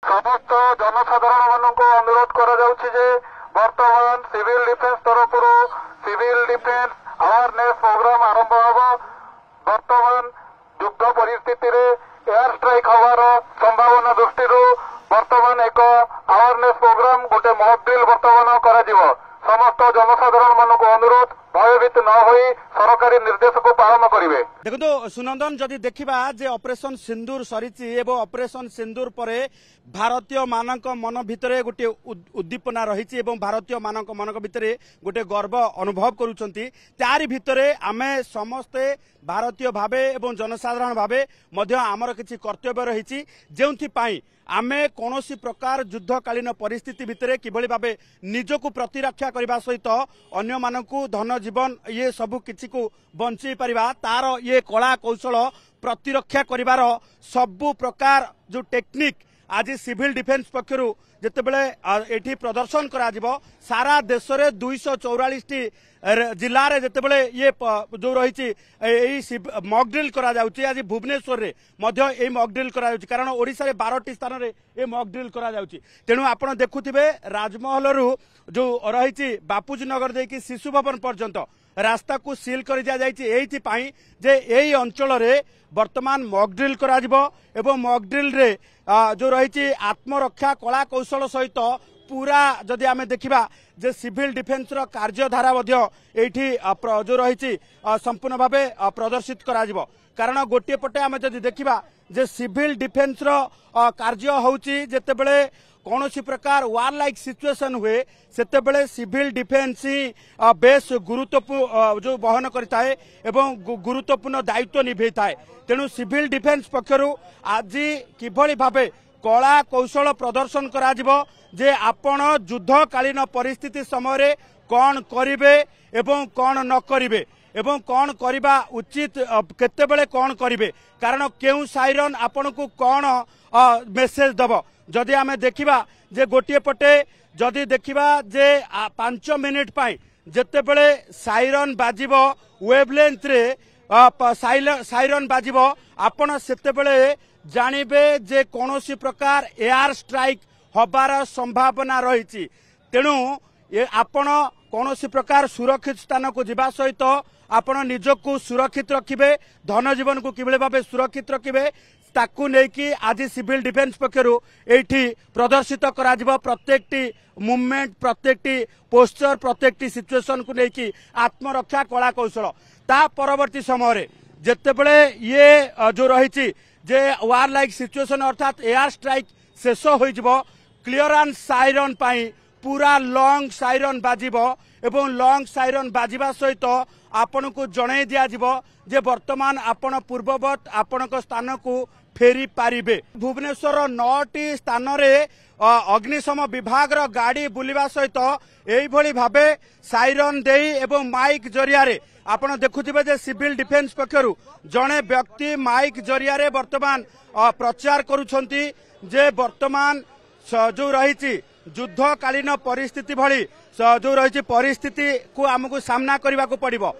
समस्त जनसाधारण मानक अनुरोध बर्तमान सिविल डिफेन्स तरफ सिविल डिफेन्स अवेयरनेस प्रोग्राम आरंभ होब। बर्तमान युद्ध परिस्थिति रे एयर स्ट्राइक होवार संभावना दृष्टि बर्तमान एक अवेयरनेस प्रोग्राम गोटे मॉक ड्रिल बर्तमान करा समस्त जनसाधारण मानक अनुरोध भयभीत न होई सरकारी निर्देश को पालन करेंगे। देखो सुनंदन जदि देखा जे ऑपरेशन सिंदूर सरीची एवं ऑपरेशन सिंदूर परे भारतीय मानक मन भितरे गोटे उद्दीपना रही भारतीय मानक मन भितरे गोटे गर्व अनुभव करुचंती। तारी भितरे आमे समस्ते भारतीय भावे एवं जनसाधारण भावे मध्य आमर किछि कर्तव्य रही जेउथि पाई आमे कौनसी प्रकार युद्धकालीन परिस्थिति भितरे किभली भावे निजको प्रतिरक्षा करबा सहित अन्य मानकु धन जीवन ये सबु किछि को बंची परिबा तार ये कला कौशल प्रतिरक्षा करिवार सबु प्रकार जो टेक्निक आज सिविल डिफेन्स पक्षरु जेतेबेले एठी प्रदर्शन करा जिवो सारा देश रे 244 जिल्ला रे जेतेबेले ये जो रही मॉक ड्रिल करा जाउची। आज भुवनेश्वर रे मध्य ए मॉक ड्रिल करा जाउची कारण ओडिसा रे 12टी स्थान रे ए मॉक ड्रिल करा जाउची। तेणु आपण देखुथिबे राजमहल रु जो रही बापूजी नगर देकी शिशु भवन पर्यंत रास्ता को सील कर दिया जाइछि एथि पाई जे एई अंचल रे वर्तमान मॉक ड्रिल करा जिवो एवं मॉक ड्रिल रे जो रही आत्मरक्षा कला कौशल सहित पूरा जदि आमे देखिबा जे सिविल डिफेन्स रो कार्यधारा एठी जो रही संपूर्ण भावे प्रदर्शित करा जिवो कारण गोटे पटे आमे जदि देखिबा जे सिविल डिफेन्स रो कार्य होउची जेतेबेले कौनसी प्रकार वार लाइक सिचुएशन हुए सेतेबेले सिविल डिफेन्स ही बेस गुरुत्वपूर्ण जो बहन करिताए एवं गुरुत्वपूर्ण दायित्व निभे थाए। तेणु सिविल डिफेन्स पक्षरु आज किभली भावे कला कौशल प्रदर्शन करा जिवो जे आपण युद्धकालीन परिस्थिति समय कौन करिवे एवं कौन न करिवे एवं कौन करिबा उचित केतेबेले कौन करिवे कारण केउ साइरन आपण को कौन मेसेज दबो जदि आमे देखिबा जे गोटे पटे जदि देखिबा जे 5 मिनिट पाई जेतेबेले साइरन बाजिबो वेवलेंथ रे साइरन बाजिबो आपण सेतेबेले जानिबे जे कोनोसी प्रकार एयर स्ट्राइक होबार संभावना रही। तेणु आपण कौनसी प्रकार सुरक्षित स्थान को जीवा सहित आपण निजको सुरक्षित रखिबे धन जीवन को किभली भावे सुरक्षित रखिबे ताकू नेकी आज सिविल डिफेन्स पक्षरु एठी प्रदर्शित करा जिवो प्रत्येकटी मूवमेंट प्रत्येकटी पोस्टर प्रत्येकटी सिचुएशन को नेकी आत्मरक्षा कला कौशल ता परवर्ती समय जेतेबेले ये जो रही जे वार लाइक सिचुएशन अर्थात एयर स्ट्राइक शेष हो जिवो क्लियरेंस साइरन पाई पूरा लॉन्ग साइरन बाजिबो एवं लॉन्ग साइरन बाजिबा सहित आपण को जणाई दिया जिवो जे वर्तमान आपण पूर्ववत आपण स्थान को फेरी पारिबे। भुवनेश्वर 9टी स्थान रे अग्निशम विभाग रो गाड़ी बुलिबा सहित एई भली भाबे साइरन देई एवं माइक जरिया रे आपण देखुथिबे जे सिविल डिफेन्स पक्षरु जणे व्यक्ति माइक जरिया रे वर्तमान प्रचार करूछंती जे वर्तमान जो रही युद्धकालीन परिस्थिति भली जो रही परिस्थिति को आमको सामना करने को पड़िबो।